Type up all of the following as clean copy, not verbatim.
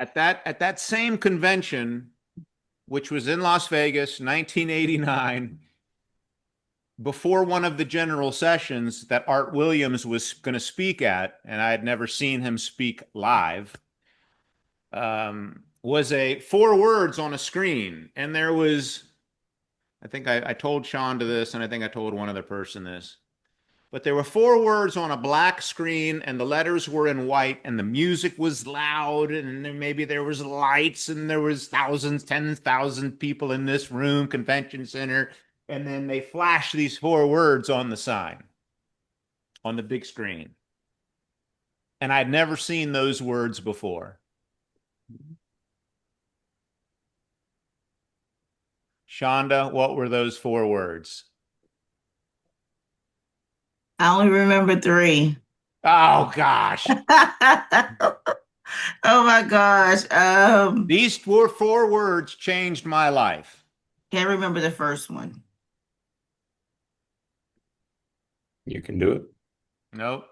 At that same convention, which was in Las Vegas, 1989, before one of the general sessions that Art Williams was going to speak at, and I had never seen him speak live, was a four words on a screen, and there was, I think I told Shonda this, and I think I told one other person this, but there were four words on a black screen, and the letters were in white, and the music was loud, and then maybe there was lights, and there was thousands, 10,000 people in this room, convention center, and then they flash these four words on the sign, on the big screen. And I'd never seen those words before. Shonda, what were those four words? I only remember three. Oh, gosh. Oh my gosh. These four words changed my life. Can't remember the first one. You can do it. Nope.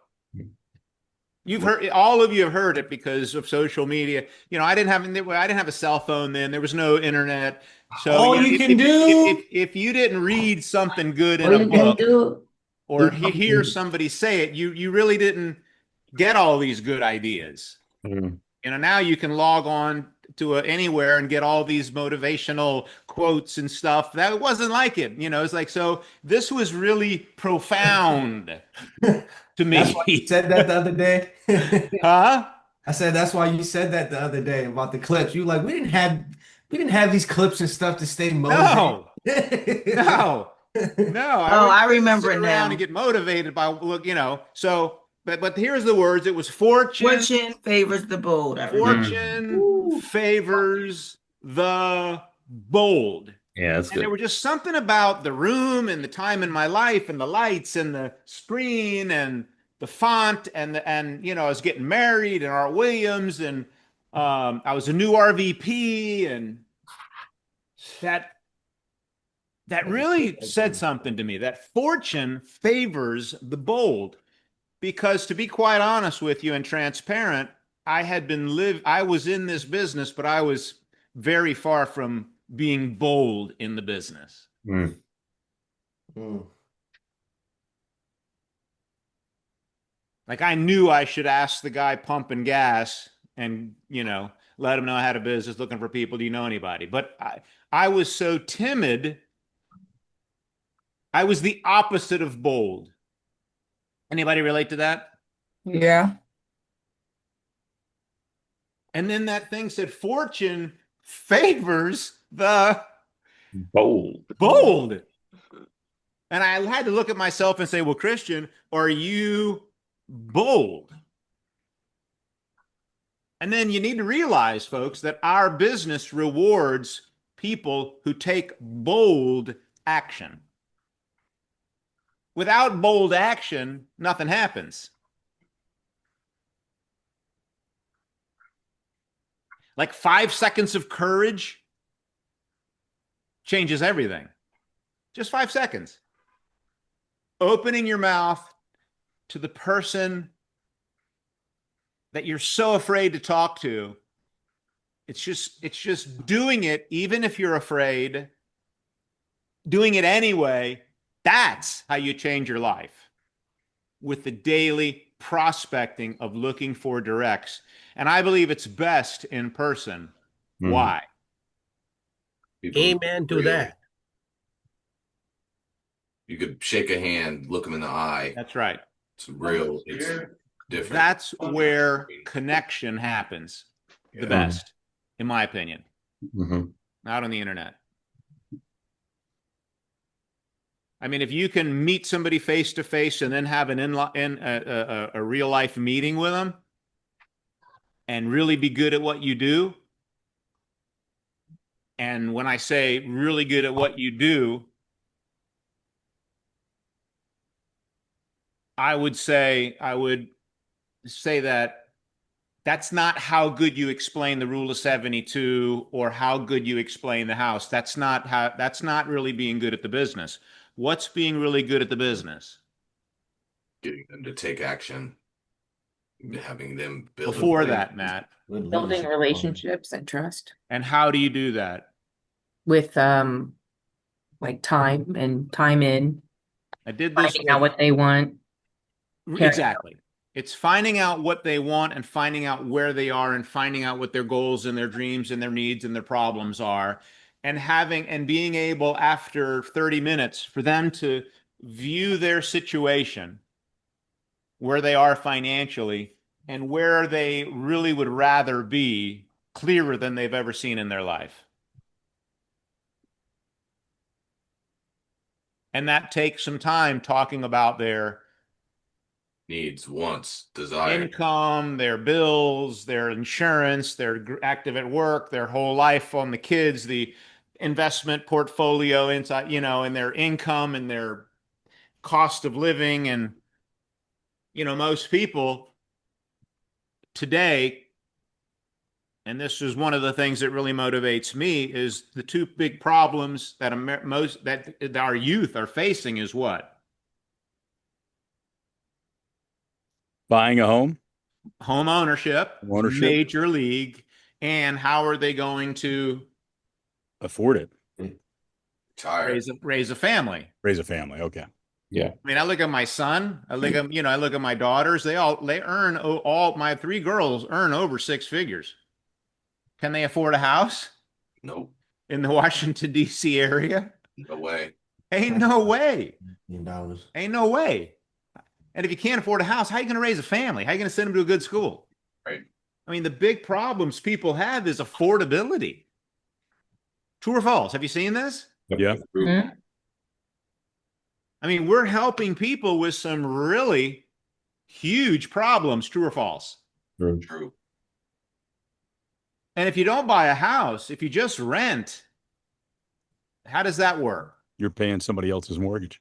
You've heard, all of you have heard it because of social media. I didn't have a cell phone then. There was no internet. So All you can do. if you didn't read something good in All a you can book do. or hear somebody say it, you really didn't get all these good ideas. Mm. Now you can log on to anywhere and get all these motivational quotes and stuff. That wasn't like it. It's like, so this was really profound to me. That's why you said that the other day. Huh? I said that's why you said that the other day about the clips. You like we didn't have these clips and stuff to stay motivated. No, no. Oh, I remember sit it around now. and get motivated by So, but here's the words. It was fortune. Fortune favors the bold. I remember. Fortune favors the bold. Yeah, that's And there good. was just something about the room and the time in my life and the lights and the screen and the font and I was getting married and Art Williams and I was a new RVP and that that really said something to me. That fortune favors the bold because to be quite honest with you and transparent, I was in this business, but I was very far from being bold in the business. Mm. Mm. Like I knew I should ask the guy pumping gas and, let him know I had a business looking for people. Do you know anybody? But I was so timid. I was the opposite of bold. Anybody relate to that? Yeah. And then that thing said, fortune favors the Bold. bold. And I had to look at myself and say, well, Christian, are you bold? And then you need to realize, folks, that our business rewards people who take bold action. Without bold action, nothing happens. Like 5 seconds of courage changes everything. Just 5 seconds. Opening your mouth to the person that you're so afraid to talk to. It's just doing it, even if you're afraid, doing it anyway. That's how you change your life, with the daily prospecting of looking for directs. And I believe it's best in person. Mhm. Why? People Amen to real. that. You could shake a hand, look them in the eye. That's right. It's real. It's different. That's where connection happens the best, in my opinion. Mm-hmm. Not on the internet. I mean, if you can meet somebody face to face and then have a real life meeting with them and really be good at what you do. And when I say really good at what you do, I would say that that's not how good you explain the rule of 72 or how good you explain the house. That's not really being good at the business. What's being really good at the business? Getting them to take action. Having them build before that, Matt? With Building leadership. relationships and trust And how do you do that? with like time and time in, I did this finding out what they want. exactly. It's finding out what they want and finding out where they are and finding out what their goals and their dreams and their needs and their problems are, and having and being able after 30 minutes for them to view their situation, where they are financially and where they really would rather be, clearer than they've ever seen in their life. And that takes some time talking about their needs, wants, desires. income, their bills, their insurance, their active at work, their whole life on the kids, the investment portfolio inside, you know, and their income and their cost of living. And, you know, most people today, and this is one of the things that really motivates me, is the two big problems that that our youth are facing is what? Buying a home, Home ownership, major league, and how are they going to afford it, Tired. raise a family? raise a family. Okay. Yeah. I mean, I look at my son, I look at, you know, I look at my daughters, they earn, all my three girls earn over six figures. Can they afford a house Nope. in the Washington, D.C. area? No way. Ain't no way. $1,000,000. Ain't no way. And if you can't afford a house, how are you going to raise a family? How are you going to send them to a good school? Right. I mean, the big problems people have is affordability. True or false? Have you seen this? Yeah. Mhm. I mean, we're helping people with some really huge problems. True or false? True. And if you don't buy a house, if you just rent, how does that work? You're paying somebody else's mortgage.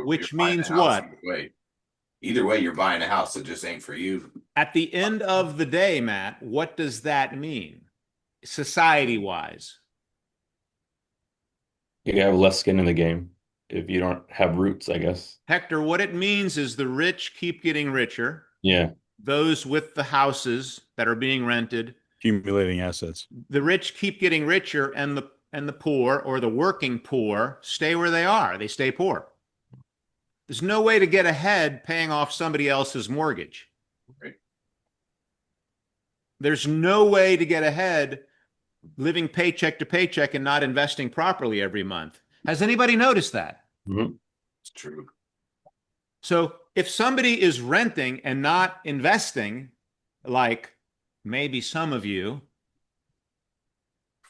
Which you're buying means a house what? Either way, you're buying a house that just ain't for you. At the end of the day, Matt, what does that mean society-wise? You have less skin in the game if you don't have roots, I guess. Hector, what it means is the rich keep getting richer. Yeah. Those with the houses that are being rented, Accumulating assets. the rich keep getting richer, and the poor, or the working poor, stay where they are. They stay poor. There's no way to get ahead paying off somebody else's mortgage. Right. There's no way to get ahead living paycheck to paycheck and not investing properly every month. Has anybody noticed that? Mm-hmm. It's true. So if somebody is renting and not investing, like maybe some of you,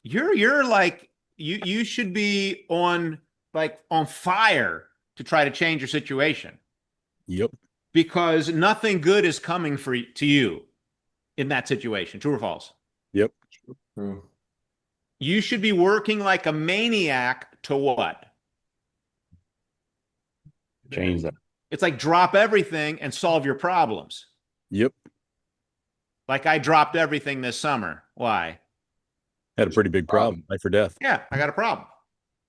you're like, you should be on fire to try to change your situation, Yep. because nothing good is coming to you in that situation. True or false? Yep. True. You should be working like a maniac to what? Change that. It's like drop everything and solve your problems. Yep. Like I dropped everything this summer. Why? Had a pretty big problem. Life or death. Yeah, I got a problem.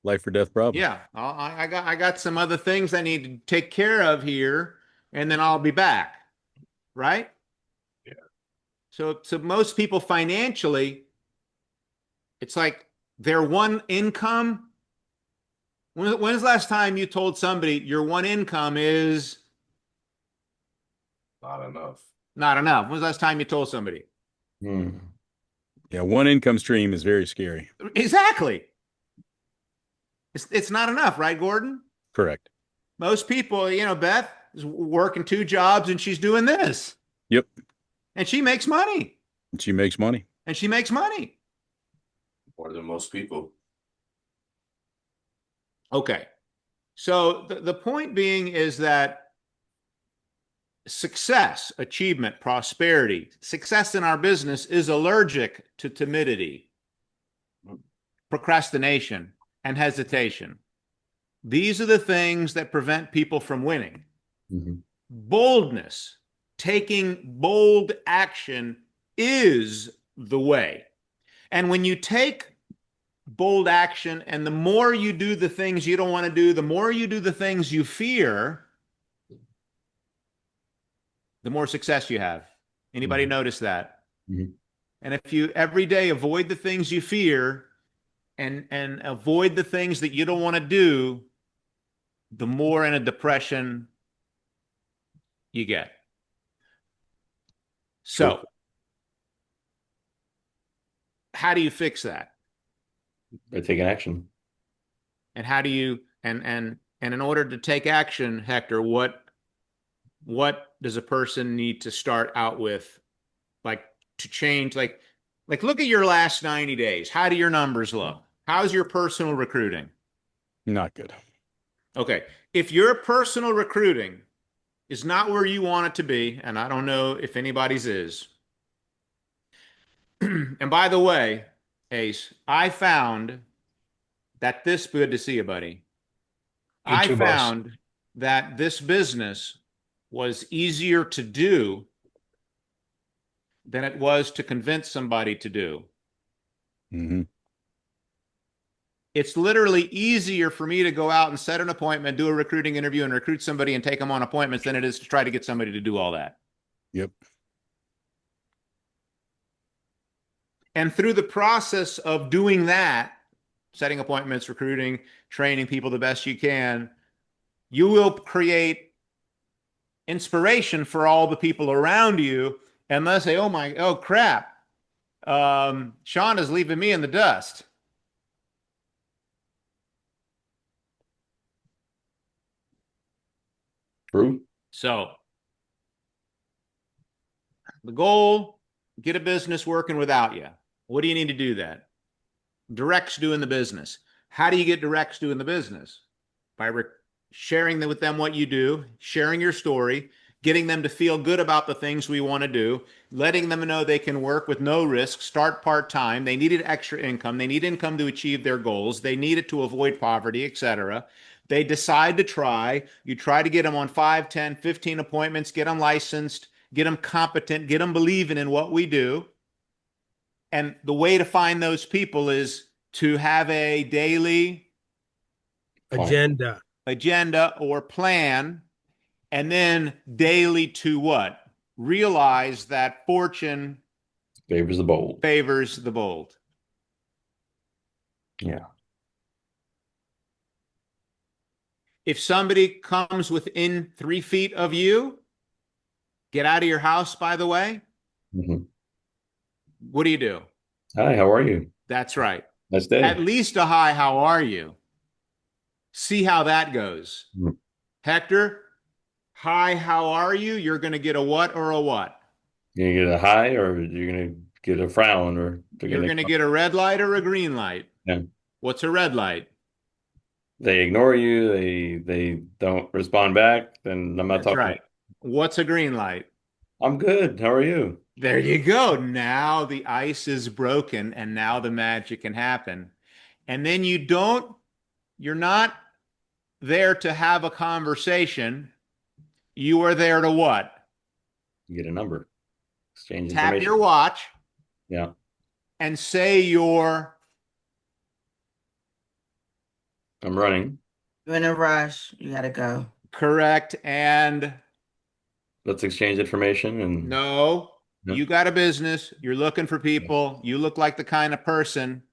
Life or death problem. Yeah, I got some other things I need to take care of here, and then I'll be back. Right? Yeah. So most people financially, it's like their one income. When's the last time you told somebody your one income is Not enough. not enough? When's the last time you told somebody? Mm. Yeah. One income stream is very scary. Exactly. It's not enough, right, Gordon? Correct. Most people, you know, Beth is working two jobs and she's doing this. Yep. And she makes money. And she makes money. And she makes money. More than most people. Okay. So the point being is that success, achievement, prosperity, success in our business is allergic to timidity, procrastination, and hesitation. These are the things that prevent people from winning. Mm-hmm. Boldness, taking bold action, is the way. And when you take bold action, and the more you do the things you don't want to do, the more you do the things you fear, the more success you have. Anybody notice that? Mhm. And if you every day avoid the things you fear and avoid the things that you don't want to do, the more in a depression you get. So, True. how do you fix that? By taking action. And how do you and in order to take action, Hector, what does a person need to start out with, like, to change, like look at your last 90 days. How do your numbers look? How's your personal recruiting? Not good. Okay. If your personal recruiting is not where you want it to be, and I don't know if anybody's is. And by the way, Ace, I found that this good to see you, buddy. You I too, boss. found that this business was easier to do than it was to convince somebody to do. Hmm. It's literally easier for me to go out and set an appointment, do a recruiting interview, and recruit somebody and take them on appointments than it is to try to get somebody to do all that. Yep. And through the process of doing that, setting appointments, recruiting, training people the best you can, you will create inspiration for all the people around you. And they'll say, oh crap, Sean is leaving me in the dust. True. So the goal, get a business working without you. What do you need to do that? Directs doing the business. How do you get directs doing the business? By sharing with them what you do, sharing your story, getting them to feel good about the things we want to do, letting them know they can work with no risk, start part-time. They needed extra income. They need income to achieve their goals. They need it to avoid poverty, etc. They decide to try. You try to get them on 5, 10, 15 appointments, get them licensed, get them competent, get them believing in what we do. And the way to find those people is to have a daily agenda or plan, and then daily to what? Realize that fortune Favors the bold. favors the bold. Yeah. If somebody comes within 3 feet of you, get out of your house, by the way. Mhm. What do you do? Hi, how are you? That's right. Nice day. At least a hi, how are you? See how that goes. Mhm. Hector, hi, how are you? You're going to get a what or a what? You're gonna get a high, or you're gonna get a frown, or You're going to get a red light or a green light. Yeah. What's a red light? They ignore you. They don't respond back. Then I'm not That's talking. right. What's a green light? I'm good. How are you? There you go. Now the ice is broken and now the magic can happen. And then you're not there to have a conversation. You are there to what? You get a number. Exchange Tap information. your watch Yeah. and say your I'm running. You're in a rush. You gotta go. correct and Let's exchange information and no. No. You got a business. You're looking for people. You look like the kind of person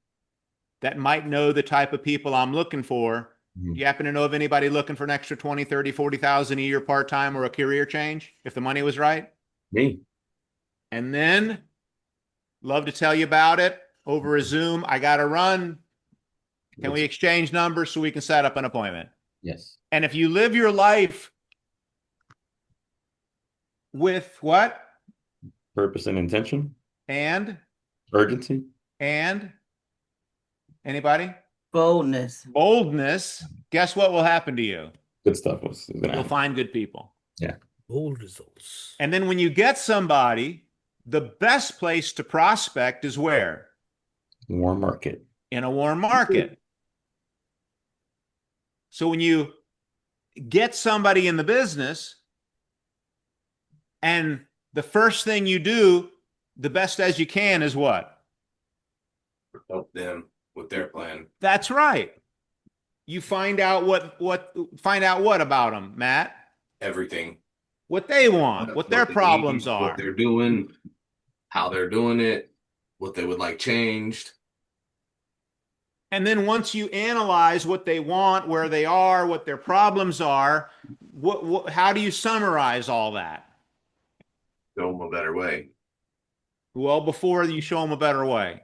that might know the type of people I'm looking for. Mhm. You happen to know of anybody looking for an extra 20, 30, 40,000 a year part-time or a career change if the money was right? Me. And then love to tell you about it over a Zoom. I got to run. Can we exchange numbers so we can set up an appointment? Yes. And if you live your life with what? Purpose and intention. And Urgency. anybody? Boldness. Boldness. Guess what will happen to you? Good stuff was gonna You'll happen. find good people. Yeah. Bold results. And then when you get somebody, the best place to prospect is where? Warm market. In a warm market. So when you get somebody in the business and the first thing you do, the best as you can, is what? Help them with their plan. That's right. You find out what about them, Matt? Everything. what they want, what their they problems need, what are. they're doing, how they're doing it, what they would like changed. And then once you analyze what they want, where they are, what their problems are, how do you summarize all that? Show them a better way. Well, before you show them a better way.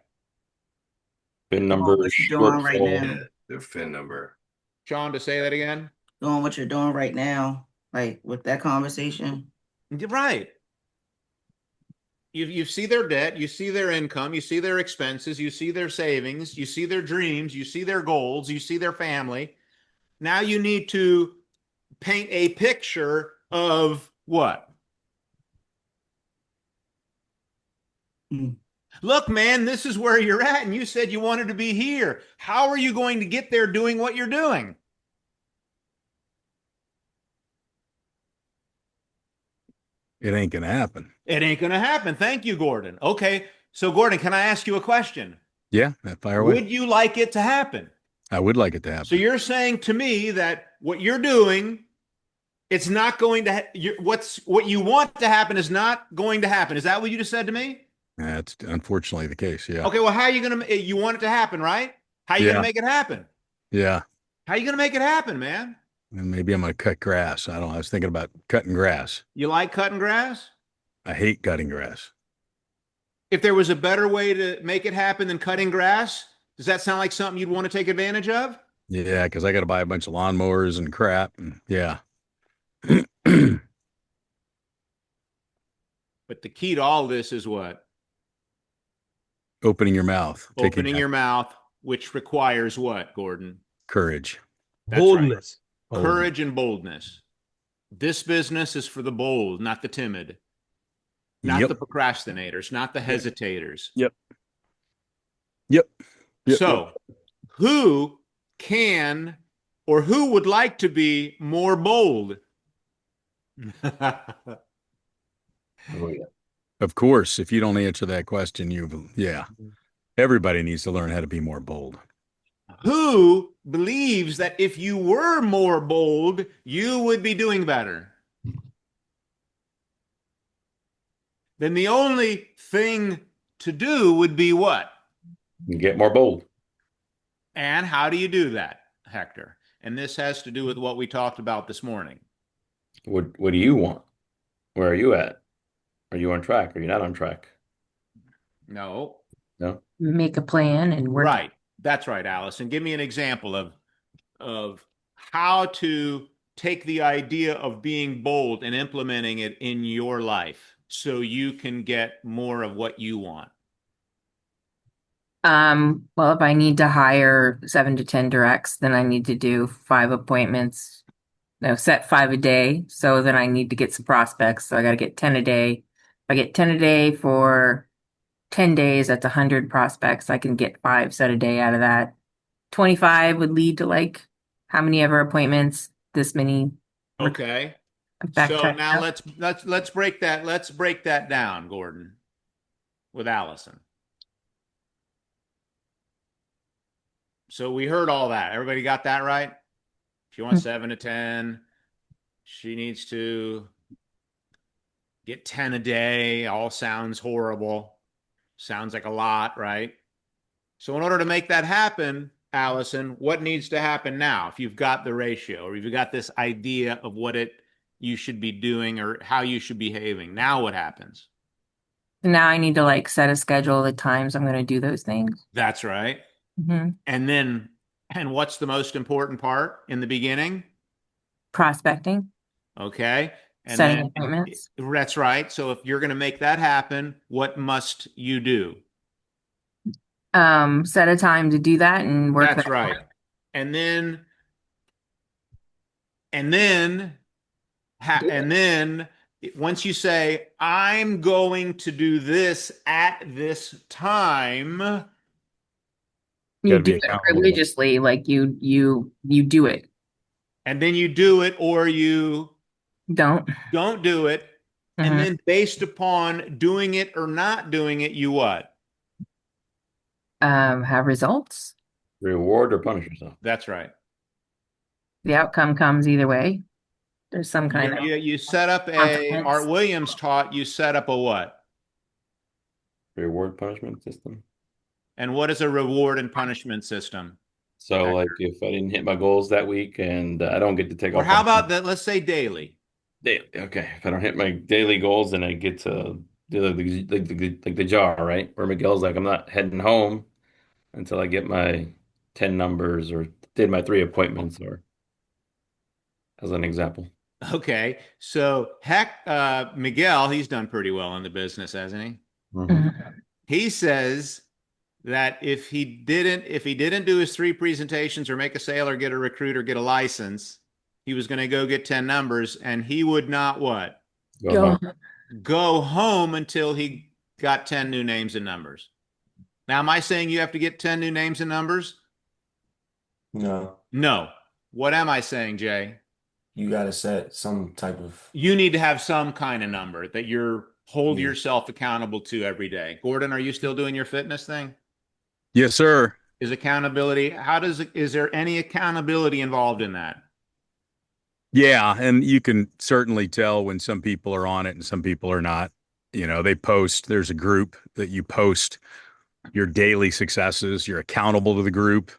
Pin Doing number, what you're short doing right soul. now. Yeah, their FIN number. Sean, to say that again? Doing what you're doing right now, like with that conversation. Right. You see their debt, you see their income, you see their expenses, you see their savings, you see their dreams, you see their goals, you see their family. Now you need to paint a picture of what? Mm. Look, man, this is where you're at, and you said you wanted to be here. How are you going to get there doing what you're doing? It ain't gonna happen. It ain't going to happen. Thank you, Gordon. Okay. So, Gordon, can I ask you a question? Yeah, fire away. Would you like it to happen? I would like it to happen. So you're saying to me that what you're doing, it's not going to, what you want to happen is not going to happen. Is that what you just said to me? That's unfortunately the case. Yeah. Okay. Well, how are you going to, you want it to happen, right? How are you going Yeah. to make it happen? Yeah. How are you going to make it happen, man? And maybe I'm gonna cut grass. I don't know. I was thinking about cutting grass. You like cutting grass? I hate cutting grass. If there was a better way to make it happen than cutting grass, does that sound like something you'd want to take advantage of? Yeah, because I got to buy a bunch of lawnmowers and crap. And yeah. But the key to all this is what? Opening your mouth. Opening your mouth, which requires what, Gordon? courage. That's Boldness. right. Courage and boldness. This business is for the bold, not the timid, not Yep. the procrastinators, not the hesitators. Yep. Yep. So, who can or who would like to be more bold? Oh, yeah. Of course, if you don't answer that question, everybody needs to learn how to be more bold. Who believes that if you were more bold, you would be doing better? Then the only thing to do would be what? Get more bold. And how do you do that, Hector? And this has to do with what we talked about this morning. What do you want? Where are you at? Are you on track? Are you not on track? No. No. Make a plan and work. Right. That's right, Allison. Give me an example of how to take the idea of being bold and implementing it in your life so you can get more of what you want. Well, if I need to hire 7 to 10 directs, then I need to do 5 appointments. No, set 5 a day. So then I need to get some prospects. So I got to get 10 a day. If I get 10 a day for 10 days, that's 100 prospects. I can get 5 set a day out of that. 25 would lead to like how many ever appointments, this many. Okay. Backtrack So now out. let's break that down, Gordon, with Allison. So we heard all that. Everybody got that right? She wants 7 to 10. She needs to get 10 a day. All sounds horrible. Sounds like a lot, right? So in order to make that happen, Allison, what needs to happen now? If you've got the ratio or if you've got this idea of what you should be doing or how you should be behaving, now what happens? Now I need to like set a schedule of the times I'm going to do those things. That's right. Mm-hmm. And what's the most important part in the beginning? Prospecting, Okay. And setting then appointments. that's right. So if you're going to make that happen, what must you do? Set a time to do that and work. That's that right. out. And then once you say, I'm going to do this at this time, You Gotta be do it accountable. religiously, like you do it. and then you do it or you Don't. don't do it. And Mhm. then based upon doing it or not doing it, you what? Have results. Reward or punish yourself. That's right. The outcome comes either way. There's some kind of You set up consequence. Art Williams taught you set up a what? Reward punishment system. And what is a reward and punishment system? So like if I didn't hit my goals that week and I don't get to take Or off how about that? Let's say daily. daily. Okay. If I don't hit my daily goals, then I get to do like the jar, right? Where Miguel's like, I'm not heading home until I get my 10 numbers or did my 3 appointments, or as an example. Okay. So Miguel, he's done pretty well in the business, hasn't he? Mhm. Mhm. He says that if he didn't do his 3 presentations or make a sale or get a recruit or get a license, he was going to go get 10 numbers and he would not what? Go Go. home. Go home until he got 10 new names and numbers. Now, am I saying you have to get 10 new names and numbers? No, No. What am I saying, Jay? you got to set some type of. You need to have some kind of number that you're hold Yeah. yourself accountable to every day. Gordon, are you still doing your fitness thing? Yes, sir. Is accountability, is there any accountability involved in that? Yeah, and you can certainly tell when some people are on it and some people are not. They post, there's a group that you post your daily successes, you're accountable to the group,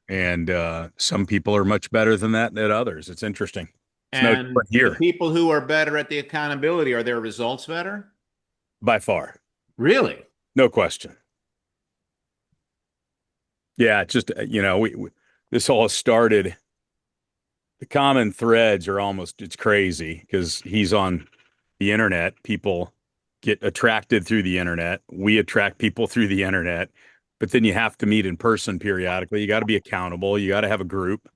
and some people are much better than that than others. It's interesting. It's no And different the here people who are better at the accountability, are their results better? by far. Really? No question. Yeah, it's just, we this all started, the common threads are almost, it's crazy because he's on the internet. People get attracted through the internet. We attract people through the internet, but then you have to meet in person periodically. You got to be accountable. You got to have a group,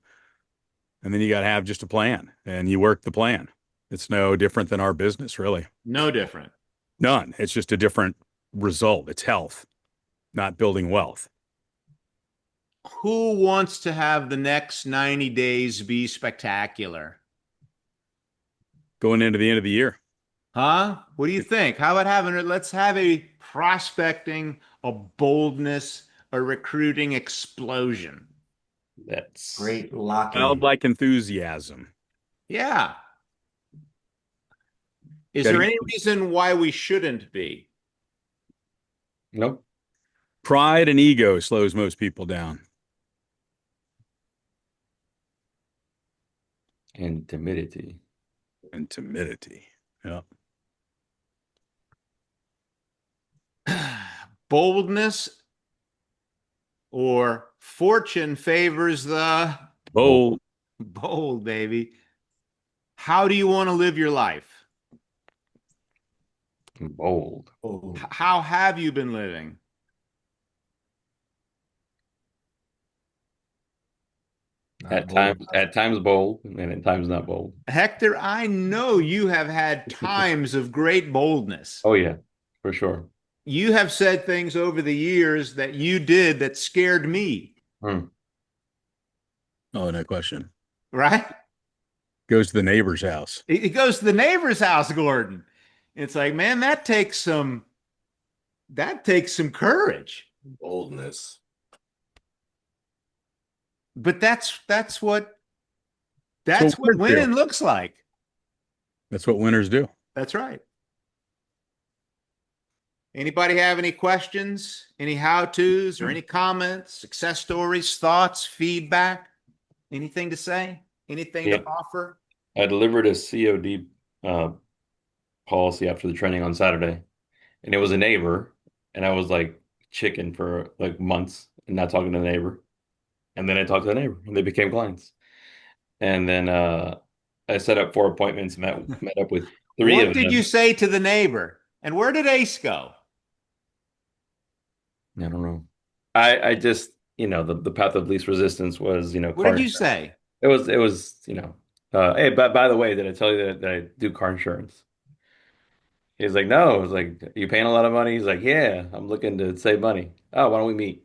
and then you got to have just a plan, and you work the plan. It's no different than our business, really. No different. None. It's just a different result. It's health, not building wealth. Who wants to have the next 90 days be spectacular? Going into the end of the year. Huh? What do you think? How about let's have a prospecting, a boldness, a recruiting explosion. That's Great locking. Childlike enthusiasm. Yeah. Is Gotta there get- any reason why we shouldn't be? nope. Pride and ego slows most people down. And timidity. And timidity. Yeah. Boldness or fortune favors the Bold. bold, baby. How do you want to live your life? Bold. Oh, How have you been living? not At bold. times bold, and at times not bold. Hector, I know you have had times of great boldness. Oh yeah, for sure. You have said things over the years that you did that scared me, Hmm. Oh, no question. right? Goes to the neighbor's house. It goes to the neighbor's house, Gordon. It's like, man, that takes some courage. Boldness. But that's what So winners winning do. looks like. That's what winners do. That's right. Anybody have any questions, any how-tos, or any comments, success stories, thoughts, feedback? Anything to say? Anything Yeah. to offer? I delivered a COD policy after the training on Saturday, and it was a neighbor, and I was like chicken for like months and not talking to the neighbor. And then I talked to the neighbor, and they became clients. And then I set up 4 appointments, met up with three What of did them. you say to the neighbor? And where did Ace go? I don't know. I just, the path of least resistance was, What car did you insurance. say? It was, hey, but by the way, did I tell you that I do car insurance? He's like, no. I was like, are you paying a lot of money? He's like, yeah, I'm looking to save money. Oh, why don't we meet?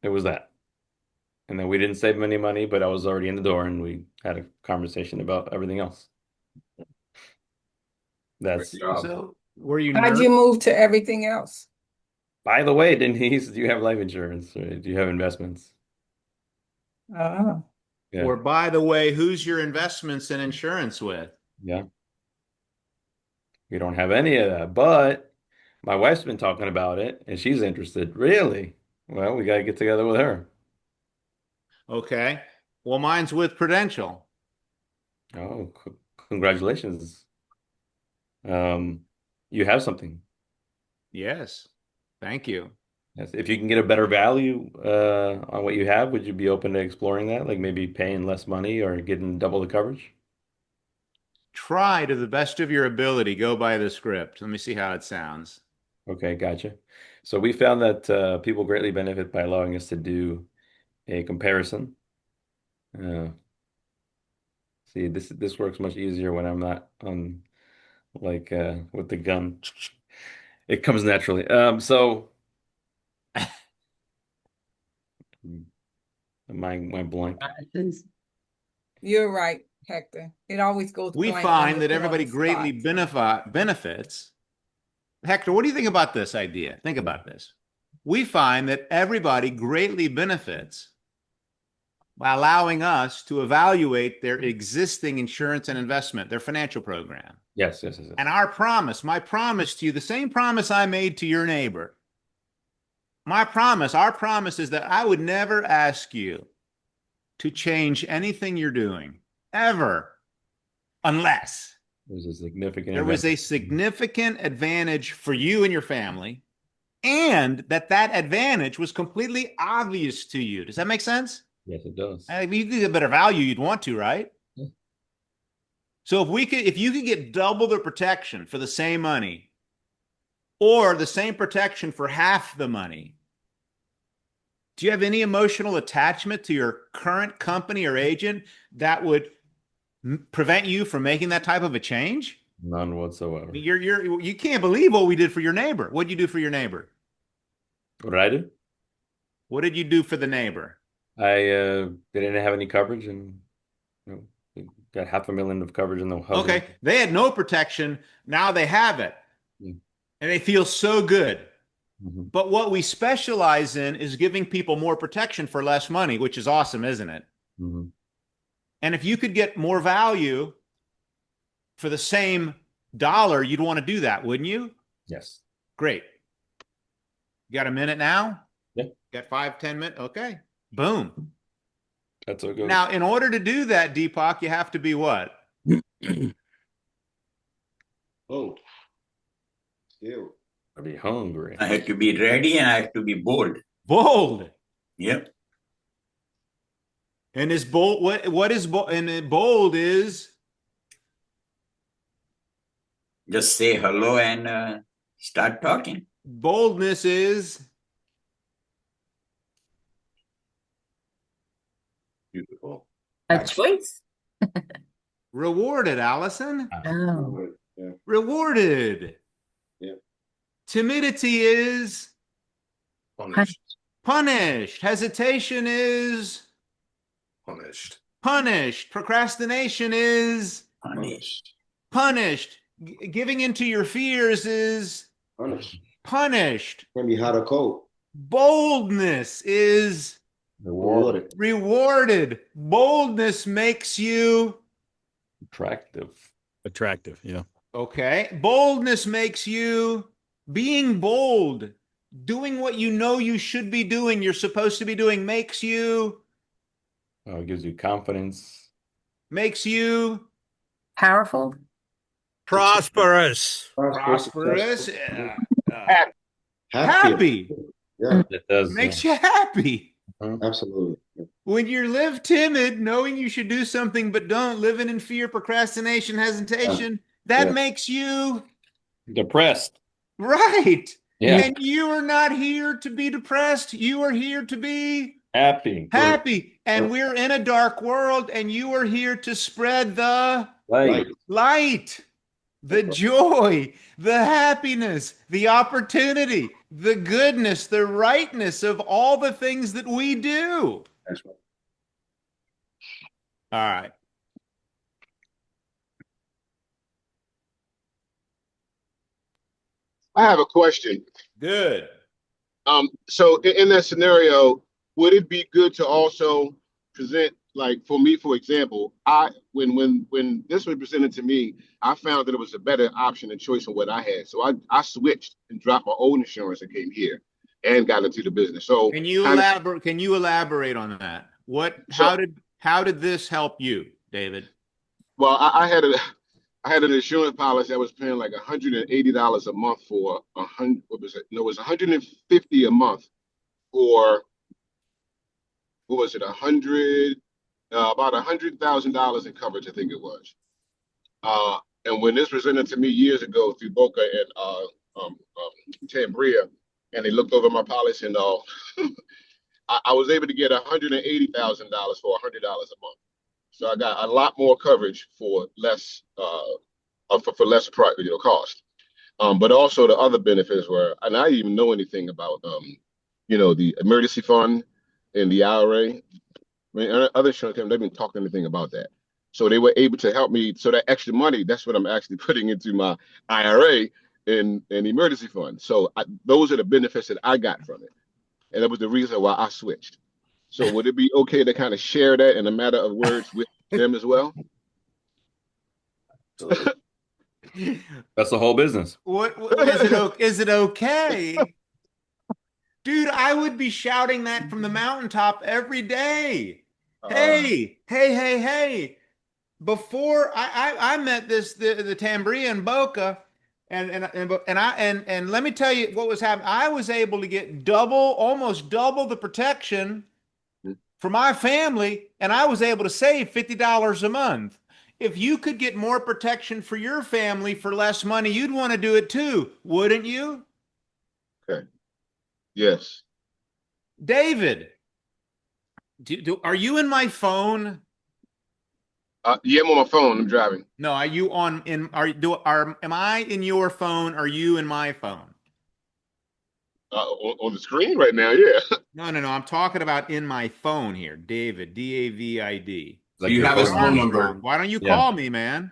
It was that. And then we didn't save any money, but I was already in the door and we had a conversation about everything else. That's, Great job. So were you How'd nervous? you move to everything else? by the way, Denise, do you have life insurance? Or do you have investments? Oh, Yeah. Or by the way, who's your investments and insurance with? Yeah. We don't have any of that, but my wife's been talking about it and she's interested. Really? Well, we got to get together with her. Okay. Well, mine's with Prudential. Oh, congratulations. You have something. Yes. Thank you. Yes. If you can get a better value on what you have, would you be open to exploring that? Like maybe paying less money or getting double the coverage? Try to the best of your ability. Go by the script. Let me see how it sounds. Okay, gotcha. So we found that people greatly benefit by allowing us to do a comparison. Uh, see, this works much easier when I'm not on like with the gun. It comes naturally. So my blank. You're right, Hector. It always goes We blank when find you that put on everybody the greatly spot. benefits. Hector, what do you think about this idea? Think about this. We find that everybody greatly benefits by allowing us to evaluate their existing insurance and investment, their financial program. Yes, yes, yes, yes. And our promise, my promise to you, the same promise I made to your neighbor, our promise is that I would never ask you to change anything you're doing ever, unless There's a significant there was a advantage. significant advantage for you and your family, and that advantage was completely obvious to you. Does that make sense? Yes, it does. If you could get better value, you'd want to, right? Yeah. So if you could get double the protection for the same money, or the same protection for half the money, do you have any emotional attachment to your current company or agent that would prevent you from making that type of a change? None whatsoever. You can't believe what we did for your neighbor. What did you do for your neighbor? What did I do? What did you do for the neighbor? They didn't have any coverage and you know, we got $500,000 of coverage in the house. Okay, they had no protection. Now they have it. Yeah. And they feel so good. Mm-hmm. But what we specialize in is giving people more protection for less money, which is awesome, isn't it? Mm-hmm. And if you could get more value for the same dollar, you'd want to do that, wouldn't you? Yes. Great. You got a minute now? Yeah. Got 5-10 minutes? Okay. Boom. That's so good. Now, in order to do that, Deepak, you have to be what? Oh, still. I'd be hungry. I have to be ready and I have to be bold. Bold. Yep. And is bold what is bold? And bold is Just say hello and start talking. boldness is Beautiful. A choice? rewarded, Allison. Oh. Yeah. Rewarded. Yeah. Timidity is Punished. punished. Hesitation is Punished. punished. Procrastination is Punished. punished. Giving into your fears is Punished. punished. Can be hot or cold. Boldness is Rewarded. rewarded. Boldness makes you Attractive. Yeah. okay. Boldness makes you being bold, doing what you know you should be doing, you're supposed to be doing, makes you It gives you confidence. Powerful? Prosperous. prosperous, Happy. happy. Yeah, It does. Makes you happy. absolutely. When you live timid, knowing you should do something but don't, living in fear, procrastination, hesitation, that Yeah. makes you Depressed. right. Yeah. And you are not here to be depressed. You are here to be Happy. happy. And we're in a dark world, and you are here to spread the Light. light, the joy, the happiness, the opportunity, the goodness, the rightness of all the things that we do. That's right. All right. I have a question. Good. So in that scenario, would it be good to also present like for me, for example, when this was presented to me, I found that it was a better option and choice than what I had. So I switched and dropped my old insurance and came here and got into the business. So Can you kind of elaborate? Can you elaborate on that? so How did this help you, David? well, I had an insurance policy. I was paying like $180 a month for a hundred. What was it? No, it was 150 a month for what was it? About $100,000 in coverage, I think it was. Uh, and when this presented to me years ago through Boca and Tambria, and they looked over my policy and all, I was able to get $180,000 for $100 a month. So I got a lot more coverage for less for less price, cost. But also the other benefits were, and I didn't even know anything about the emergency fund and the IRA. I mean, other insurance companies, they've been talking anything about that. So they were able to help me. So that extra money, that's what I'm actually putting into my IRA and emergency fund. So those are the benefits that I got from it. And that was the reason why I switched. So would it be okay to kind of share that in a matter of words with them as well? That's the whole business. What is it okay? Dude, I would be shouting that from the mountaintop every day. Hey. Before I met the Tambria in Boca, and let me tell you what was happening. I was able to get almost double the protection for my family, and I was able to save $50 a month. If you could get more protection for your family for less money, you'd want to do it too, wouldn't you? Okay. Yes. David, are you in my phone? Yeah, I'm on my phone. I'm driving. No, are you am I in your phone? Are you in my phone? On the screen right now, yeah. No. I'm talking about in my phone here, David, David. Like you have his phone number. Why don't you call me, man?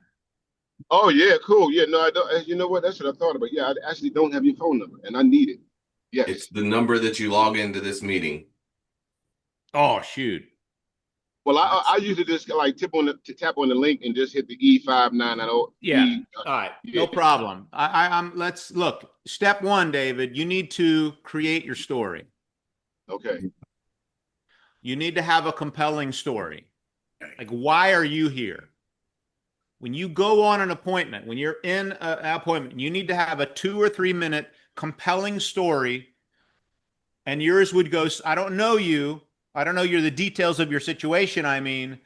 Oh yeah, cool. Yeah, no, I don't. You know what? That's what I thought about. Yeah, I actually don't have your phone number, and I need it. Yes, it's the number that you log into this meeting. Oh shoot. Well, I usually just like tap on the link and just hit the E5990. Yeah. All right. No problem. Let's look. Step one, David, you need to create your story. Okay. You need to have a compelling story. Like, why are you here? When you go on an appointment, when you're in an appointment, you need to have a 2 or 3 minute compelling story. And yours would go, I don't know you. I don't know the details of your situation. I mean,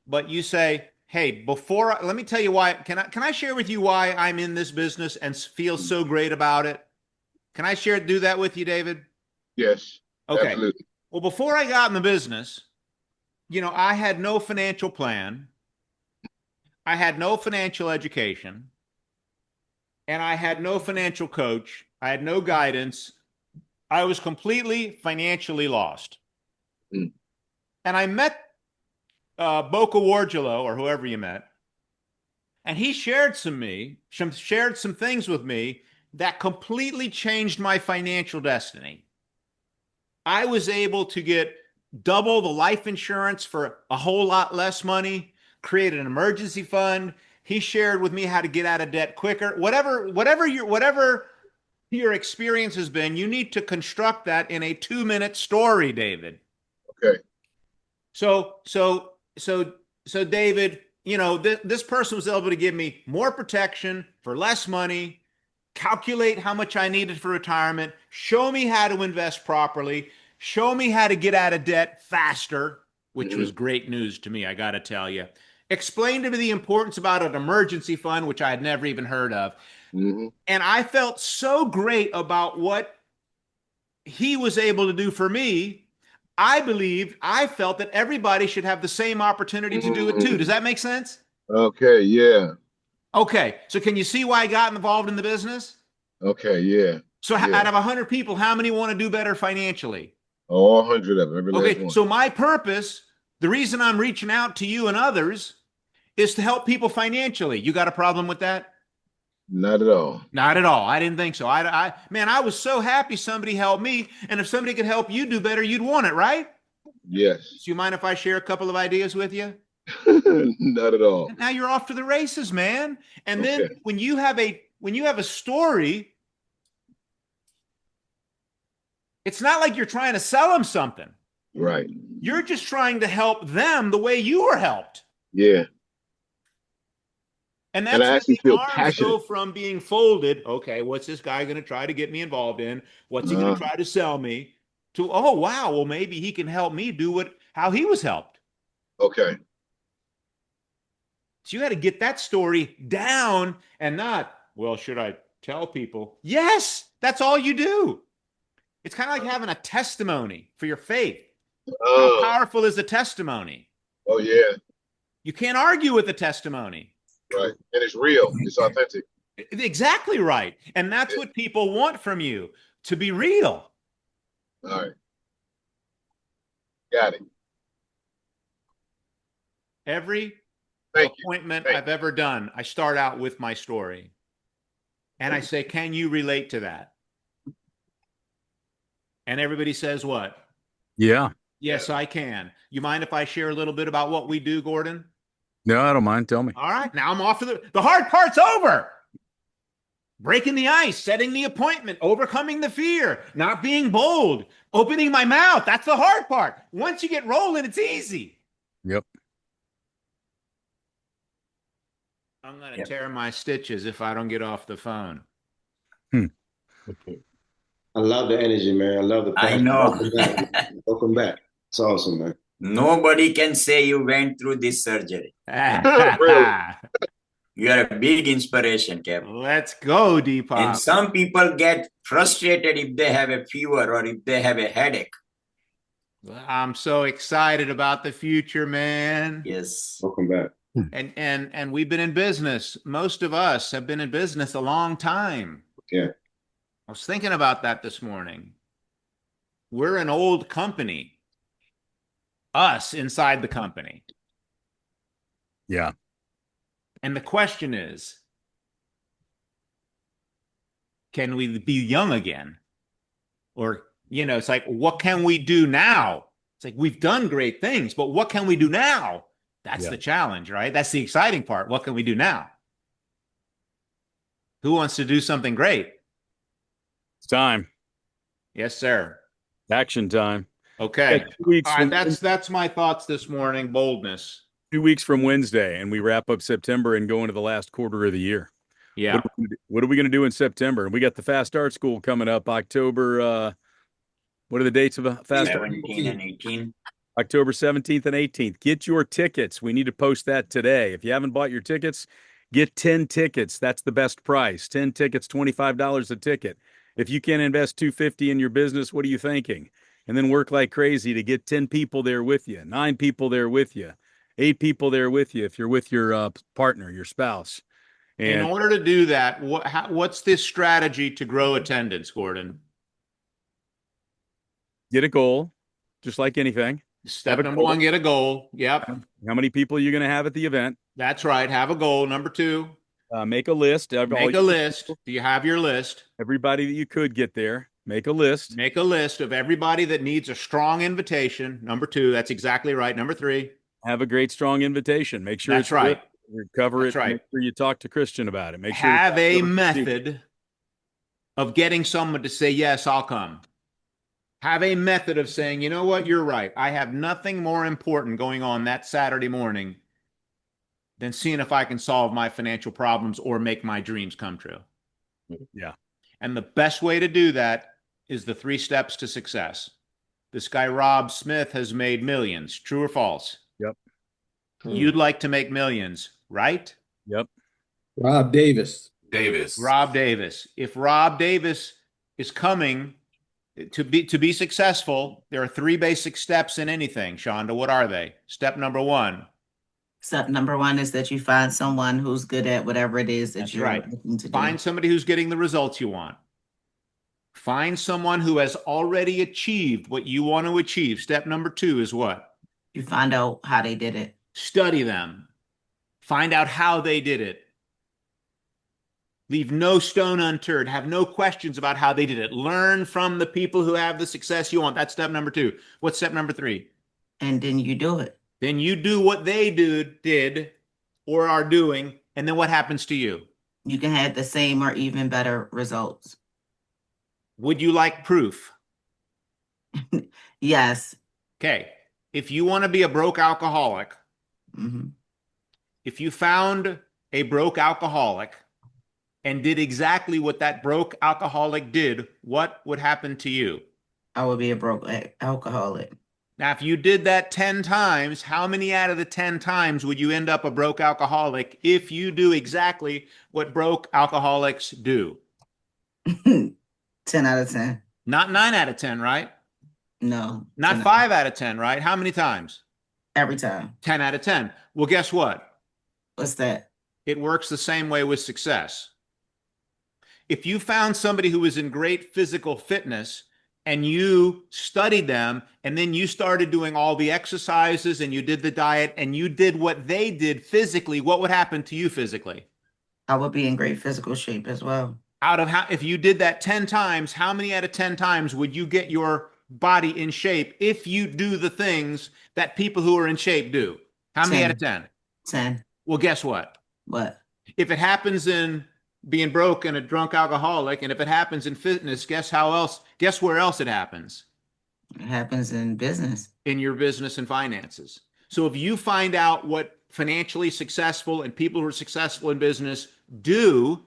but you say, hey, let me tell you why. Can I share with you why I'm in this business and feel so great about it? Can I do that with you, David? Yes. Okay. Absolutely. Well, before I got in the business, I had no financial plan. I had no financial education, and I had no financial coach. I had no guidance. I was completely financially lost. Mm. And I met Boca Wargelo, or whoever you met, and he shared some things with me that completely changed my financial destiny. I was able to get double the life insurance for a whole lot less money, create an emergency fund. He shared with me how to get out of debt quicker. Whatever your experience has been, you need to construct that in a 2-minute story, David. Okay. So David, this person was able to give me more protection for less money, calculate how much I needed for retirement, show me how to invest properly, show me how to get out of debt faster, which was great news to me, I got to tell you. Explain to me the importance about an emergency fund, which I had never even heard of. And I felt so great about what he was able to do for me. I felt that everybody should have the same opportunity to do it too. Does that make sense? Okay, yeah. Okay, so can you see why I got involved in the business? Okay, yeah. So out of 100 people, how many want to do better financially? All 100 of them. Every last one. So my purpose, the reason I'm reaching out to you and others, is to help people financially. You got a problem with that? Not at all. Not at all. I didn't think so. Man, I was so happy somebody helped me. And if somebody could help you do better, you'd want it, right? Yes. Do you mind if I share a couple of ideas with you? Not at all. And now you're off to the races, man. And then Okay. when you have a story, it's not like you're trying to sell them something. Right. You're just trying to help them the way you were helped. Yeah. And And that's I when actually the feel arms passionate. go from being folded. Okay, what's this guy going to try to get me involved in? What's he going to try to sell me? To, oh, wow, well, maybe he can help me do how he was helped. Okay. So you got to get that story down and not, well, should I tell people? Yes, that's all you do. It's kind of like having a testimony for your faith. How powerful is the testimony? Oh, yeah. You can't argue with the testimony. Right. And it's real. It's authentic. Exactly right. And that's what people want from you, to be real. All right. Got it. Every Thank appointment you. I've ever done, I start out with my story. And I say, can you relate to that? And everybody says what? Yeah. Yes, I can. You mind if I share a little bit about what we do, Gordon? No, I don't mind. Tell me. All right. Now I'm off to the hard part's over. Breaking the ice, setting the appointment, overcoming the fear, not being bold, opening my mouth. That's the hard part. Once you get rolling, it's easy. Yep. I'm going to tear my stitches if I don't get off the phone. I love the energy, man. I love the I passion. know. Welcome back. Welcome back. It's awesome, man. Nobody can say you went through this surgery. Really? You are a big inspiration, Kevin. Let's go, Deepak. And some people get frustrated if they have a fever or if they have a headache. I'm so excited about the future, man. Yes. Welcome back. And we've been in business. Most of us have been in business a long time. Yeah. I was thinking about that this morning. We're an old company. Us inside the company. Yeah. And the question is, can we be young again? Or, it's like, what can we do now? It's like, we've done great things, but what can we do now? That's the challenge, right? That's the exciting part. What can we do now? Who wants to do something great? It's time. Yes, sir. Action time. Okay. Yeah, 2 weeks All right, that's my thoughts this morning. Boldness. 2 weeks from Wednesday, and we wrap up September and go into the last quarter of the year. Yeah. What are we going to do in September? And we got the Fast Start School coming up October. What are the dates of Fast Start? 17 and 18. October 17th and 18th. Get your tickets. We need to post that today. If you haven't bought your tickets, get 10 tickets. That's the best price. 10 tickets, $25 a ticket. If you can't invest $250 in your business, what are you thinking? And then work like crazy to get 10 people there with you, 9 people there with you, 8 people there with you if you're with your partner, your spouse. And in order to do that, what's this strategy to grow attendance, Gordon? get a goal, just like anything. Step number 1, get a goal. Yep. How many people are you going to have at the event? That's right. Have a goal. Number 2. Make a list. Make a list. Do you have your list? Everybody that you could get there. Make a list. Make a list of everybody that needs a strong invitation. Number 2. That's exactly right. Number 3. Have a great, strong invitation. Make sure that's right. Cover that's it. Right. Make sure you talk to Christian about it. Make sure have a method of getting someone to say, yes, I'll come. Have a method of saying, you know what, you're right. I have nothing more important going on that Saturday morning than seeing if I can solve my financial problems or make my dreams come true. Yeah. And the best way to do that is the 3 steps to success. This guy, Rob Smith, has made millions. True or false? Yep. You'd like to make millions, right? Yep. Rob Davis. Rob Davis. If Rob Davis is coming to be successful, there are 3 basic steps in anything. Shonda, what are they? Step number 1. Step number 1 is that you find someone who's good at whatever it is that That's you're right. looking to do. Find somebody who's getting the results you want. Find someone who has already achieved what you want to achieve. Step number 2 is what? You find out how they did it. Study them. Find out how they did it. Leave no stone unturned. Have no questions about how they did it. Learn from the people who have the success you want. That's step number 2. What's step number 3? And then you do it. Then you do what they did or are doing, and then what happens to you? You can have the same or even better results. Would you like proof? Yes. Okay. If you want to be a broke alcoholic, Mm-hmm. if you found a broke alcoholic and did exactly what that broke alcoholic did, what would happen to you? I would be a broke alcoholic. Now, if you did that 10 times, how many out of the 10 times would you end up a broke alcoholic if you do exactly what broke alcoholics do? 10 out of 10. Not 9 out of 10, right? No. Not 5 out of 10, right? How many times? Every time. 10 out of 10. Well, guess what? What's that? It works the same way with success. If you found somebody who was in great physical fitness and you studied them and then you started doing all the exercises and you did the diet and you did what they did physically, what would happen to you physically? I would be in great physical shape as well. If you did that 10 times, how many out of 10 times would you get your body in shape if you do the things that people who are in shape do? How many 10. out of 10? 10. Well, guess what? What? If it happens in being broke and a drunk alcoholic, and if it happens in fitness, guess where else it happens? It happens in business. In your business and finances. So if you find out what financially successful and people who are successful in business do,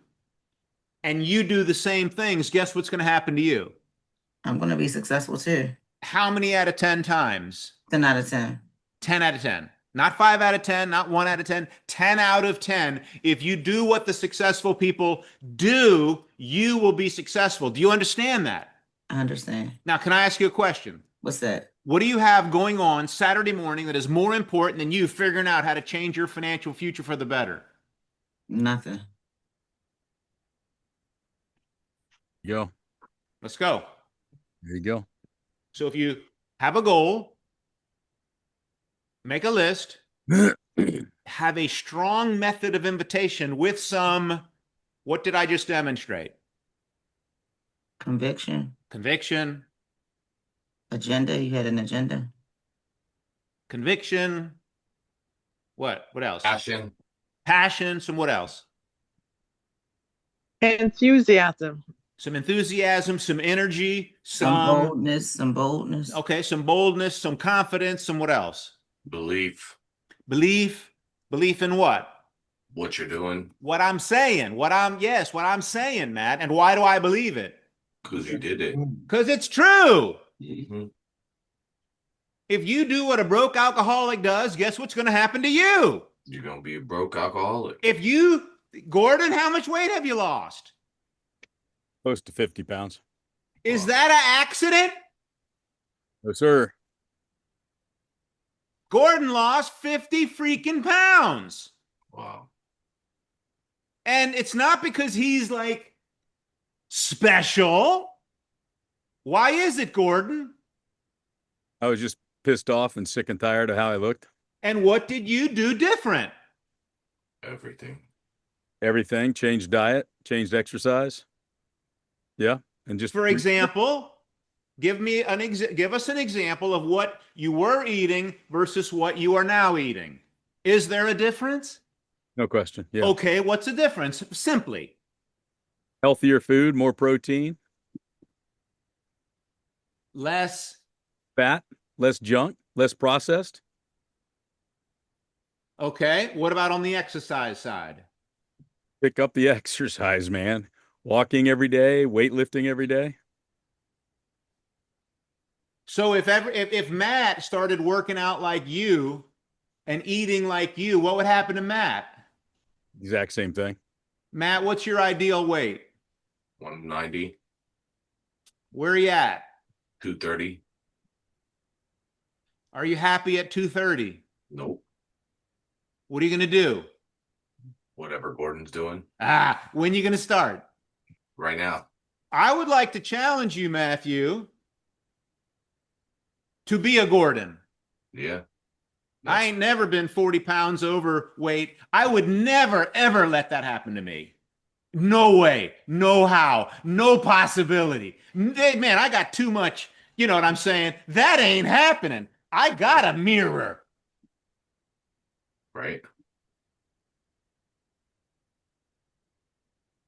and you do the same things, guess what's going to happen to you? I'm going to be successful too. How many out of 10 times? 10 out of 10. 10 out of 10. Not 5 out of 10, not 1 out of 10, 10 out of 10. If you do what the successful people do, you will be successful. Do you understand that? I understand. Now, can I ask you a question? What's that? What do you have going on Saturday morning that is more important than you figuring out how to change your financial future for the better? Nothing. Go. Let's go. There you go. So if you have a goal, make a list, have a strong method of invitation with some, what did I just demonstrate? Conviction. Conviction. Agenda. You had an agenda. Conviction. What else? Passion. Passion. Some what else? Enthusiasm. Some enthusiasm, some energy, Some boldness. Some boldness. Okay, some boldness, some confidence, some what else? Belief. Belief. Belief in what? What you're doing. What I'm saying. What I'm saying, Matt. And why do I believe it? Because you did it. Because it's true. Mm-hmm. If you do what a broke alcoholic does, guess what's going to happen to you? You're going to be a broke alcoholic. Gordon, how much weight have you lost? Close to 50 pounds. Is that an accident? No, sir. Gordon lost 50 freaking pounds. Wow. And it's not because he's like special. Why is it, Gordon? I was just pissed off and sick and tired of how I looked. And what did you do different? Everything. Everything. Changed diet, changed exercise. Yeah. And just For example, give us an example of what you were eating versus what you are now eating. Is there a difference? No question. Yeah. Okay, what's the difference? Simply. Healthier food, more protein, Less fat, less junk, less processed. Okay, what about on the exercise side? Pick up the exercise, man. Walking every day, weightlifting every day. So if Matt started working out like you and eating like you, what would happen to Matt? Exact same thing. Matt, what's your ideal weight? 190. Where are you at? 230. Are you happy at 230? Nope. What are you going to do? Whatever Gordon's doing. When are you going to start? Right now. I would like to challenge you, Matthew, to be a Gordon. Yeah. I ain't never been 40 pounds overweight. I would never, ever let that happen to me. No way, no how, no possibility. Man, I got too much, you know what I'm saying? That ain't happening. I got a mirror. Right.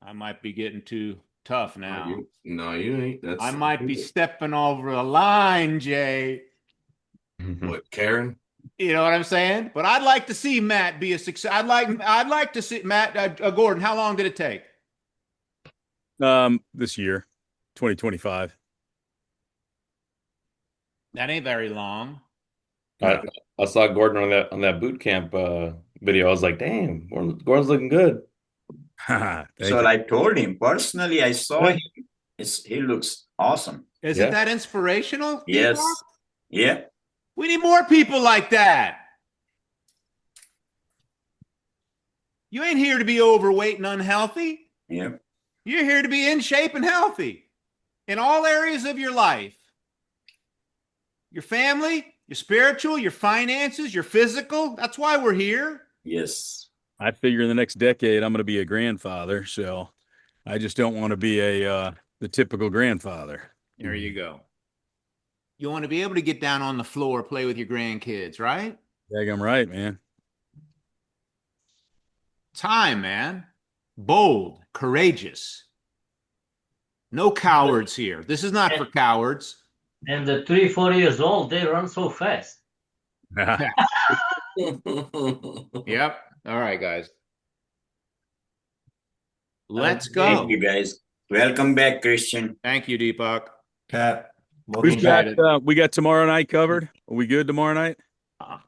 I might be getting too tough now. No, you ain't. That's I might be stepping over a line, Jay. what, Karen? You know what I'm saying? But I'd like to see Matt be a success. I'd like to see Matt Gordon. How long did it take? This year, 2025. That ain't very long. I saw Gordon on that boot camp video. I was like, damn, Gordon's looking good. So I told him personally, I saw him. He looks awesome. Isn't that inspirational? Yes. Deepak? Yeah. We need more people like that. You ain't here to be overweight and unhealthy. Yeah. You're here to be in shape and healthy in all areas of your life. Your family, your spiritual, your finances, your physical. That's why we're here. Yes. I figure in the next decade I'm going to be a grandfather, so I just don't want to be the typical grandfather. There you go. You want to be able to get down on the floor, play with your grandkids, right? Yeah, I'm right, man. Time, man. Bold, courageous. No cowards here. This is not for cowards. And the 3-4 years old, they run so fast. Yep. All right, guys. Let's go. Thank you, guys. Welcome back, Christian. Thank you, Deepak. Cat. We got tomorrow night covered. Are we good tomorrow night? I'm